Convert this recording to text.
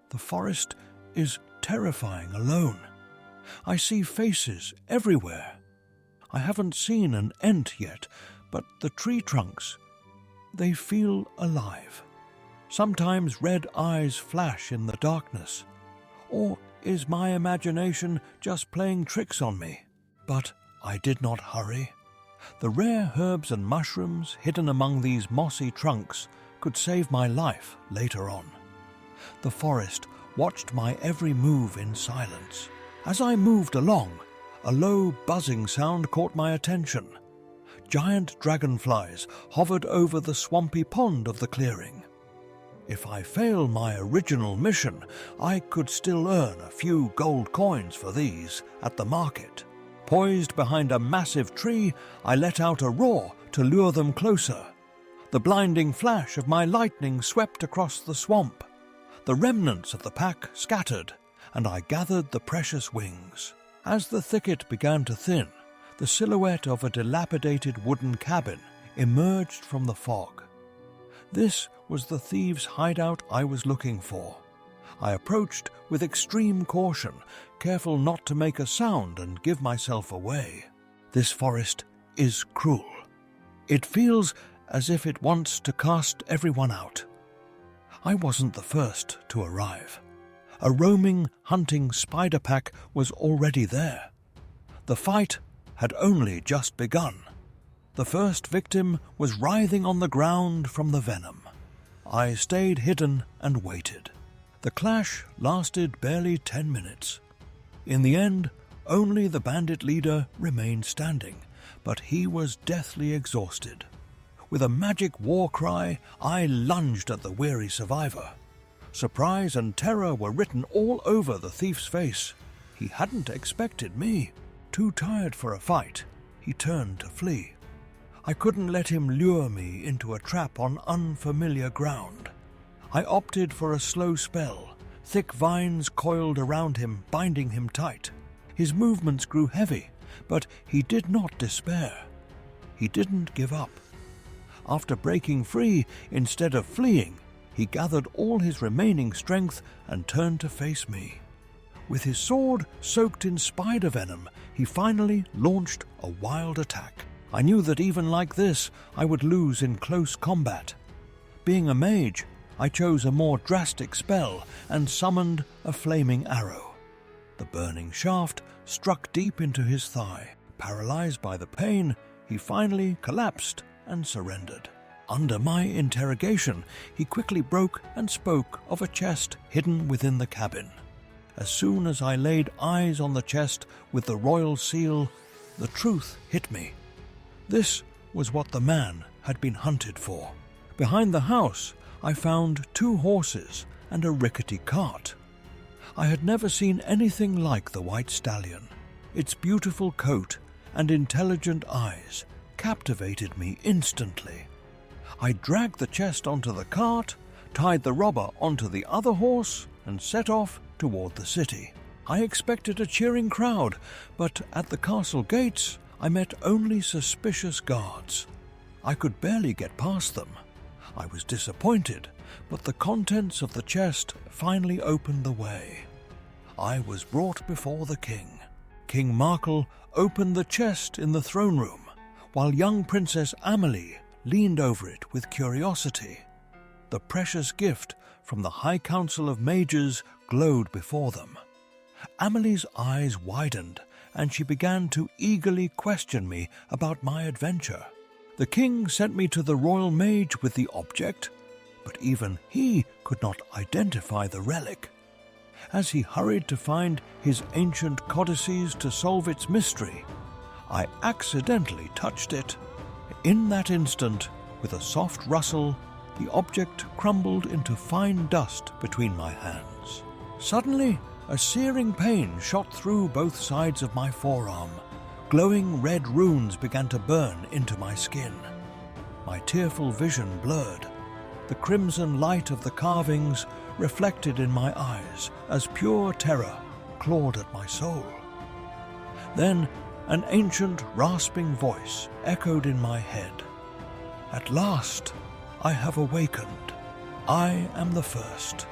The forest is terrifying alone. I see faces everywhere. I haven't seen an ent yet, but the tree trunks, they feel alive. Sometimes red eyes flash in the darkness. Or is my imagination just playing tricks on me? But I did not hurry. The rare herbs and mushrooms hidden among these mossy trunks could save my life later on. The forest watched my every move in silence. As I moved along, a low buzzing sound caught my attention. Giant dragonflies hovered over the swampy pond of the clearing. If I fail my original mission, I could still earn a few gold coins for these at the market. Poised behind a massive tree, I let out a roar to lure them closer. The blinding flash of my lightning swept across the swamp. The remnants of the pack scattered, and I gathered the precious wings. As the thicket began to thin, the silhouette of a dilapidated wooden cabin emerged from the fog. This was the thieves' hideout I was looking for. I approached with extreme caution, careful not to make a sound and give myself away. This forest is cruel. It feels as if it wants to cast everyone out. I wasn't the first to arrive. A roaming, hunting spider pack was already there. The fight had only just begun. The first victim was writhing on the ground from the venom. I stayed hidden and waited. The clash lasted barely 10 minutes. In the end, only the bandit leader remained standing, but he was deathly exhausted. With a magic war cry, I lunged at the weary survivor. Surprise and terror were written all over the thief's face. He hadn't expected me. Too tired for a fight, he turned to flee. I couldn't let him lure me into a trap on unfamiliar ground. I opted for a slow spell. Thick vines coiled around him, binding him tight. His movements grew heavy, but he did not despair. He didn't give up. After breaking free, instead of fleeing, he gathered all his remaining strength and turned to face me. With his sword soaked in spider venom, he finally launched a wild attack. I knew that even like this, I would lose in close combat. Being a mage, I chose a more drastic spell and summoned a flaming arrow. The burning shaft struck deep into his thigh. Paralyzed by the pain, he finally collapsed and surrendered. Under my interrogation, he quickly broke and spoke of a chest hidden within the cabin. As soon as I laid eyes on the chest with the royal seal, the truth hit me. This was what the man had been hunted for. Behind the house, I found 2 horses and a rickety cart. I had never seen anything like the white stallion. Its beautiful coat and intelligent eyes captivated me instantly. I dragged the chest onto the cart, tied the robber onto the other horse, and set off toward the city. I expected a cheering crowd, but at the castle gates, I met only suspicious guards. I could barely get past them. I was disappointed, but the contents of the chest finally opened the way. I was brought before the king. King Markle opened the chest in the throne room, while young Princess Amelie leaned over it with curiosity. The precious gift from the High Council of Mages glowed before them. Amelie's eyes widened, and she began to eagerly question me about my adventure. The king sent me to the royal mage with the object, but even he could not identify the relic. As he hurried to find his ancient codices to solve its mystery, I accidentally touched it. In that instant, with a soft rustle, the object crumbled into fine dust between my hands. Suddenly, a searing pain shot through both sides of my forearm. Glowing red runes began to burn into my skin. My tearful vision blurred. The crimson light of the carvings reflected in my eyes as pure terror clawed at my soul. Then an ancient, rasping voice echoed in my head. "At last, I have awakened. I am the first.